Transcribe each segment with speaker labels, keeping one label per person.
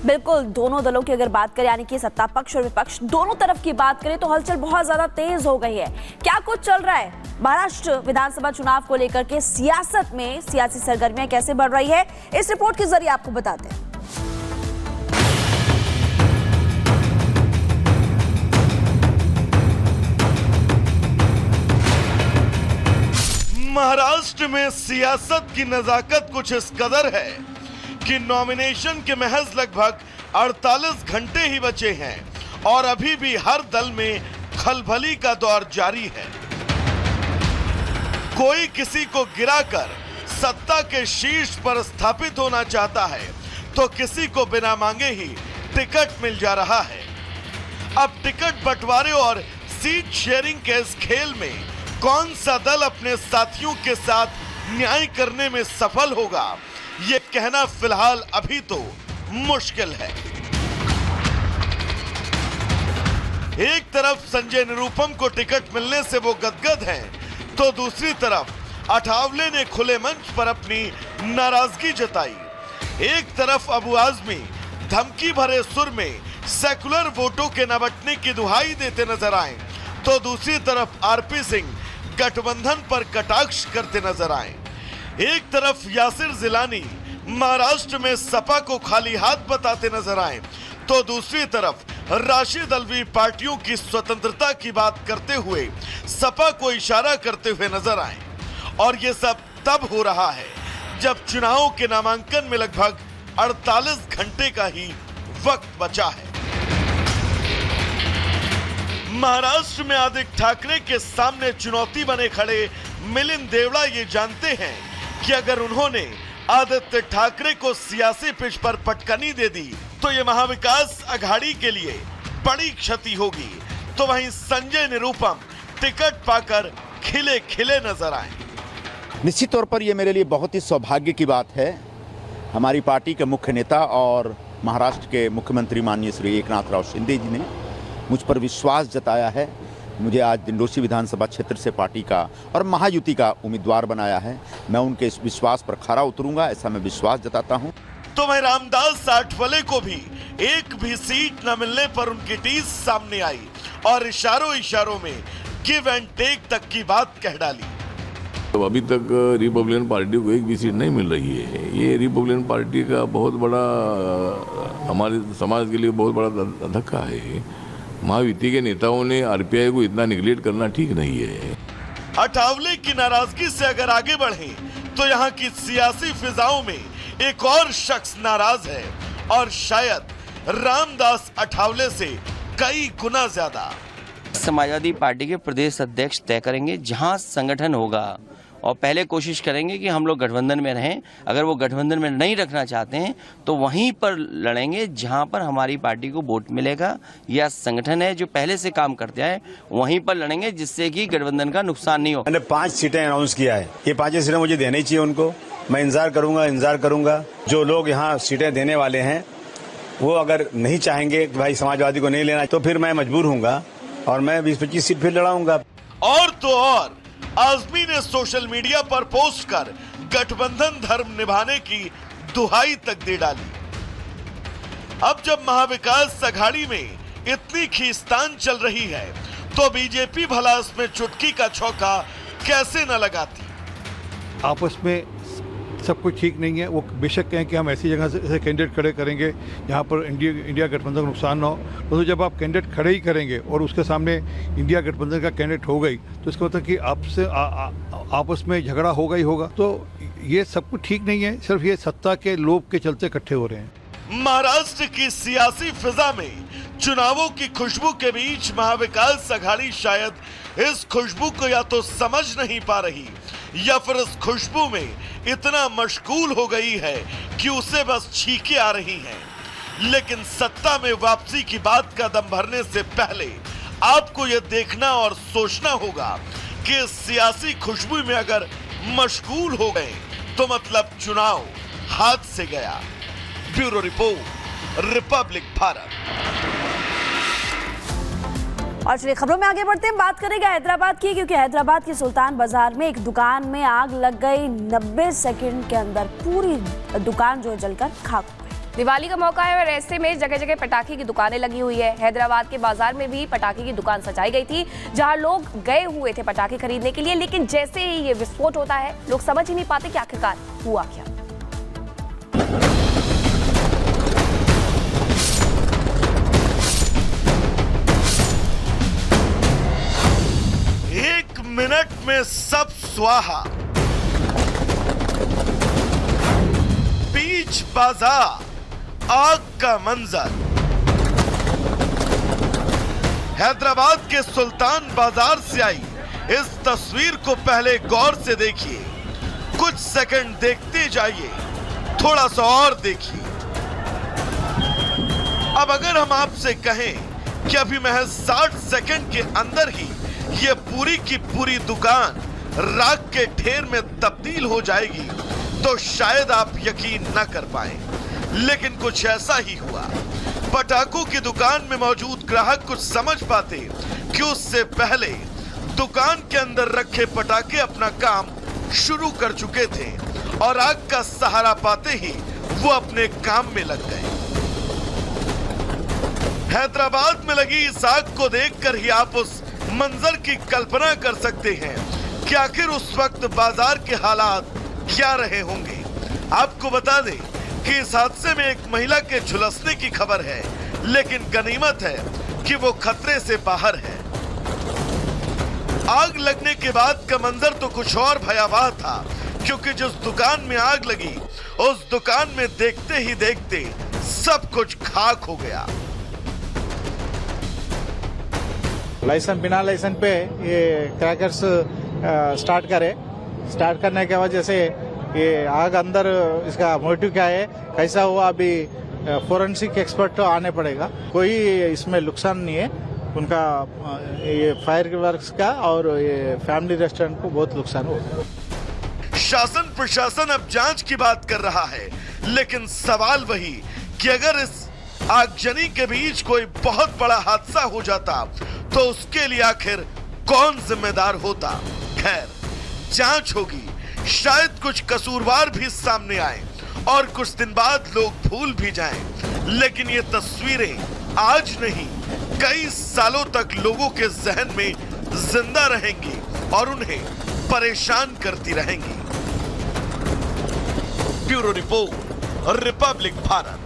Speaker 1: बिल्कुल, दोनों दलों की अगर बात करें, यानी कि सत्ता पक्ष और विपक्ष दोनों तरफ की बात करें, तो हलचल बहुत ज्यादा तेज हो गई है। क्या कुछ चल रहा है महाराष्ट्र विधानसभा चुनाव को लेकर के सियासत में, सियासी सरगर्मियां कैसे बढ़ रही है, इस रिपोर्ट के जरिए आपको बताते हैं।
Speaker 2: महाराष्ट्र में सियासत की नजाकत कुछ इस कदर है कि नॉमिनेशन के महज लगभग 48 घंटे ही बचे हैं और अभी भी हर दल में खलबली का दौर जारी है। कोई किसी को गिराकर सत्ता के शीर्ष पर स्थापित होना चाहता है, तो किसी को बिना मांगे ही टिकट मिल जा रहा है। अब टिकट बंटवारे और सीट शेयरिंग के इस खेल में कौन सा दल अपने साथियों के साथ न्याय करने में सफल होगा, ये कहना फिलहाल अभी तो मुश्किल है। एक तरफ संजय निरुपम को टिकट मिलने से वो गदगद हैं, तो दूसरी तरफ अठावले ने खुले मंच पर अपनी नाराजगी जताई। एक तरफ अबू आजमी धमकी भरे सुर में सेकुलर वोटों के न बंटने की दुहाई देते नजर आए, तो दूसरी तरफ आरपी सिंह गठबंधन पर कटाक्ष करते नजर आए। एक तरफ यासिर जिलानी महाराष्ट्र में सपा को खाली हाथ बताते नजर आए, तो दूसरी तरफ राशिद अलवी पार्टियों की स्वतंत्रता की बात करते हुए सपा को इशारा करते हुए नजर आए। और ये सब तब हो रहा है जब चुनाव के नामांकन में लगभग 48 घंटे का ही वक्त बचा है। महाराष्ट्र में आदित्य ठाकरे के सामने चुनौती बने खड़े मिलिंद देवड़ा ये जानते हैं कि अगर उन्होंने आदित्य ठाकरे को सियासी पिच पर पटकनी दे दी तो ये महाविकास अघाड़ी के लिए बड़ी क्षति होगी। तो वहीं संजय निरुपम टिकट पाकर खिले खिले नजर आए।
Speaker 3: निश्चित तौर पर यह मेरे लिए बहुत ही सौभाग्य की बात है। हमारी पार्टी के मुख्य नेता और महाराष्ट्र के मुख्यमंत्री माननीय श्री एकनाथ राव शिंदे जी ने मुझ पर विश्वास जताया है। मुझे आज दिंडोशी विधानसभा क्षेत्र से पार्टी का और महायुति का उम्मीदवार बनाया है। मैं उनके इस विश्वास पर खरा उतरूंगा, ऐसा मैं विश्वास जताता हूं।
Speaker 2: तो वहीं रामदास आठवले को भी एक भी सीट न मिलने पर उनकी टीस सामने आई और इशारों इशारों में गिव एंड टेक तक की बात कह डाली।
Speaker 4: तो अभी तक रिपब्लिकन पार्टी को एक भी सीट नहीं मिल रही है। ये रिपब्लिकन पार्टी का बहुत बड़ा, हमारे समाज के लिए बहुत बड़ा धक्का है। महायुति के नेताओं ने आरपीआई को इतना निगलेक्ट करना ठीक नहीं है।
Speaker 2: अठावले की नाराजगी से अगर आगे बढ़े तो यहाँ की सियासी फिजाओं में एक और शख्स नाराज है और शायद रामदास अठावले से कई गुना ज्यादा।
Speaker 5: समाजवादी पार्टी के प्रदेश अध्यक्ष तय करेंगे जहां संगठन होगा, और पहले कोशिश करेंगे कि हम लोग गठबंधन में रहें। अगर वो गठबंधन में नहीं रखना चाहते हैं तो वहीं पर लड़ेंगे जहां पर हमारी पार्टी को वोट मिलेगा, या संगठन है जो पहले से काम करते हैं वहीं पर लड़ेंगे, जिससे कि गठबंधन का नुकसान नहीं हो।
Speaker 6: मैंने 5 सीटें अनाउंस किया है, ये 5 सीटें मुझे देनी चाहिए उनको। मैं इंतजार करूंगा। जो लोग यहाँ सीटें देने वाले हैं वो अगर नहीं चाहेंगे कि भाई समाजवादी को नहीं लेना, तो फिर मैं मजबूर हूँगा और मैं 20-25 सीट फिर लड़ाऊंगा।
Speaker 2: और तो और आजमी ने सोशल मीडिया पर पोस्ट कर गठबंधन धर्म निभाने की दुहाई तक दे डाली। अब जब महाविकास अघाड़ी में इतनी खींचतान चल रही है तो बीजेपी भला इसमें चुटकी का छौका कैसे न लगाती।
Speaker 7: आपस में सब कुछ ठीक नहीं है। वो बेशक कहें कि हम ऐसी जगह से कैंडिडेट खड़े करेंगे जहाँ पर इंडिया गठबंधन को नुकसान ना हो, तो जब आप कैंडिडेट खड़े ही करेंगे और उसके सामने इंडिया गठबंधन का कैंडिडेट हो गई तो इसका मतलब कि आपसे आपस में झगड़ा होगा ही होगा। तो ये सब कुछ ठीक नहीं है, सिर्फ ये सत्ता के लोभ के चलते इकट्ठे हो रहे हैं।
Speaker 2: महाराष्ट्र की सियासी फिजा में चुनावों की खुशबू के बीच महाविकास अघाड़ी शायद इस खुशबू को या तो समझ नहीं पा रही या फिर इस खुशबू में इतना मशगूल हो गई है कि उसे बस छींके आ रही हैं। लेकिन सत्ता में वापसी की बात का दम भरने से पहले आपको यह देखना और सोचना होगा कि इस सियासी खुशबू में अगर मशगूल हो गए तो मतलब चुनाव हाथ से गया। Bureau report, Republic Bharat.
Speaker 1: और चलिए खबरों में आगे बढ़ते हैं, बात करेंगे हैदराबाद की, क्योंकि हैदराबाद के सुल्तान बाजार में एक दुकान में आग लग गई। 90 सेकंड के अंदर पूरी दुकान जो जलकर खाक हो गई।
Speaker 8: दिवाली का मौका है और ऐसे में जगह जगह पटाखे की दुकानें लगी हुई है। हैदराबाद के बाजार में भी पटाखे की दुकान सजाई गई थी, जहां लोग गए हुए थे पटाखे खरीदने के लिए, लेकिन जैसे ही ये विस्फोट होता है लोग समझ ही नहीं पाते कि आखिरकार हुआ क्या।
Speaker 2: एक मिनट में सब स्वाहा। बीच बाजार आग का मंजर। हैदराबाद के सुल्तान बाजार से आई इस तस्वीर को पहले गौर से देखिए, कुछ सेकंड देखते जाइए, थोड़ा सा और देखिए। अब अगर हम आपसे कहें कि अभी महज 60 सेकंड के अंदर ही ये पूरी की पूरी दुकान राख के ढेर में तब्दील हो जाएगी तो शायद आप यकीन न कर पाए, लेकिन कुछ ऐसा ही हुआ। पटाखों की दुकान में मौजूद ग्राहक कुछ समझ पाते कि उससे पहले दुकान के अंदर रखे पटाखे अपना काम शुरू कर चुके थे और आग का सहारा पाते ही वो अपने काम में लग गए। हैदराबाद में लगी इस आग को देखकर ही आप उस मंजर की कल्पना कर सकते हैं कि आखिर उस वक्त बाजार के हालात क्या रहे होंगे। आपको बता दें कि इस हादसे में एक महिला के झुलसने की खबर है, लेकिन गनीमत है कि वो खतरे से बाहर है। आग लगने के बाद का मंजर तो कुछ और भयावह था, क्योंकि जिस दुकान में आग लगी उस दुकान में देखते ही देखते सब कुछ खाक हो गया।
Speaker 9: लाइसेंस बिना लाइसेंस पे ये क्रैकर्स स्टार्ट करने के वजह से ये आग अंदर, इसका मोटिव क्या है, कैसा हुआ, अभी फोरेंसिक एक्सपर्ट तो आने पड़ेगा। कोई इसमें नुकसान नहीं है उनका, ये फायर वर्क्स का और ये फैमिली रेस्टोरेंट को बहुत नुकसान हुआ।
Speaker 2: शासन प्रशासन अब जांच की बात कर रहा है, लेकिन सवाल वही कि अगर इस आगजनी के बीच कोई बहुत बड़ा हादसा हो जाता तो उसके लिए आखिर कौन जिम्मेदार होता। खैर, जांच होगी, शायद कुछ कसूरवार भी सामने आए और कुछ दिन बाद लोग भूल भी जाएं, लेकिन ये तस्वीरें आज नहीं कई सालों तक लोगों के जहन में जिंदा रहेंगी और उन्हें परेशान करती रहेंगी। Bureau report, Republic Bharat.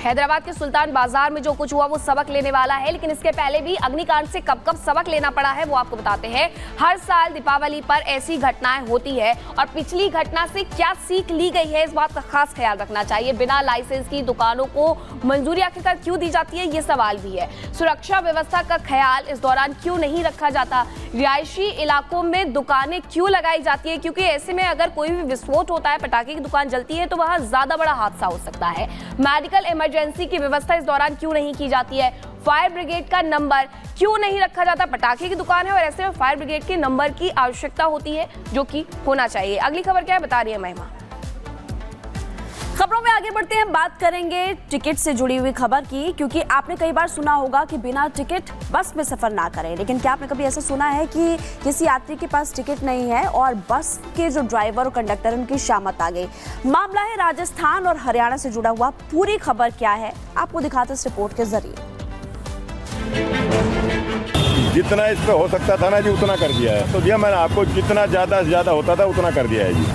Speaker 8: Hyderabad के सुल्तान बाजार में जो कुछ हुआ वो सबक लेने वाला है, लेकिन इसके पहले भी अग्निकांड से कब कब सबक लेना पड़ा है वो आपको बताते हैं। हर साल दीपावली पर ऐसी घटनाएं होती है और पिछली घटना से क्या सीख ली गई है, इस बात का खास ख्याल रखना चाहिए। बिना लाइसेंस की दुकानों को मंजूरी आखिरकार क्यों दी जाती है, ये सवाल भी है। सुरक्षा व्यवस्था का ख्याल इस दौरान क्यों नहीं रखा जाता, रिहायशी इलाकों में दुकानें क्यों लगाई जाती है, क्योंकि ऐसे में अगर कोई भी विस्फोट होता है, पटाखे की दुकान जलती है तो वहां ज्यादा बड़ा हादसा हो सकता है। मेडिकल इमरजेंसी की व्यवस्था इस दौरान क्यों नहीं की जाती है, फायर ब्रिगेड का नंबर क्यों नहीं रखा जाता। पटाखे की दुकान है और ऐसे में फायर ब्रिगेड के नंबर की आवश्यकता होती है, जो कि होना चाहिए। अगली खबर क्या है बता रही है महिमा।
Speaker 1: खबरों में आगे बढ़ते हैं, बात करेंगे टिकट से जुड़ी हुई खबर की, क्योंकि आपने कई बार सुना होगा कि बिना टिकट बस में सफर ना करें, लेकिन क्या आपने कभी ऐसा सुना है कि किसी यात्री के पास टिकट नहीं है और बस के जो ड्राइवर और कंडक्टर उनकी शामत आ गई। मामला है राजस्थान और हरियाणा से जुड़ा हुआ। पूरी खबर क्या है आपको दिखाते इस रिपोर्ट के जरिए।
Speaker 10: जितना इस पे हो सकता था ना जी, उतना कर दिया है। तो भैया मैंने आपको जितना ज्यादा से ज्यादा होता था उतना कर दिया है जी।